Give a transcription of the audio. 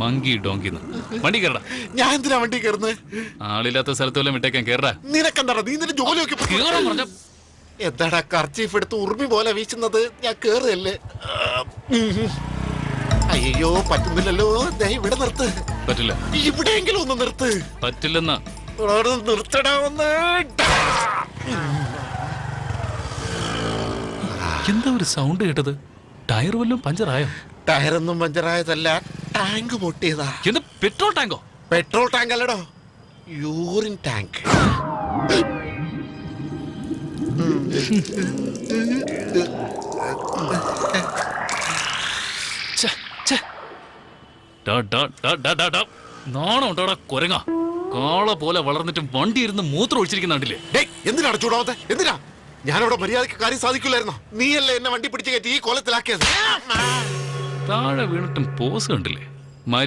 Monkey ഡോങ്കിന്ന് വണ്ടി കയറടാ. ഞാൻ എന്തിനാ വണ്ടി കയറുന്നത്? ആളില്ലാത്ത സ്ഥലത്ത് വല്ലതും വിട്ടേക്കാൻ കയറാ. നിനക്കെന്താടാ? നീ നിന്റെ ജോലിയൊക്കെ എന്താടാ കർച്ചീഫ് എടുത്ത് ഉറുമി പോലെ വീശുന്നത്? ഞാൻ കേറുകയല്ലേ. അയ്യോ പറ്റുന്നില്ലല്ലോ. ഇവിടെ നിർത്ത്. പറ്റില്ല. ഇവിടെയെങ്കിലും ഒന്ന് നിർത്ത്. പറ്റില്ലെന്നാ. നിർത്തടാ ഒന്ന്. എന്താ ഒരു സൗണ്ട് കേട്ടത്? ടയർ വല്ലതും പഞ്ചറായോ? ടയറൊന്നും പഞ്ചറായതല്ല, ടാങ്ക് പൊട്ടിയതാ. എന്ത് പെട്രോൾ ടാങ്കോ? പെട്രോൾ ടാങ്ക് അല്ലടോ, യൂറിൻ ടാങ്ക്. നാണോട്ടാ കൊരങ്ങ. കാള പോലെ വളർന്നിട്ട് വണ്ടി ഇരുന്ന് മൂത്രം ഒഴിച്ചിരിക്കുന്നുണ്ടില്ലേ? എന്തിനാണ് ചൂടാവത്തെ? എന്തിനാ? ഞാനവിടെ മര്യാദക്ക് കാര്യം സാധിക്കില്ലായിരുന്നോ? നീയല്ലേ എന്നെ വണ്ടി പിടിച്ച് കയറ്റി ഈ കോലത്തിലാക്കിയത്? താഴെ വീണിട്ടും പോസ് കണ്ടില്ലേ?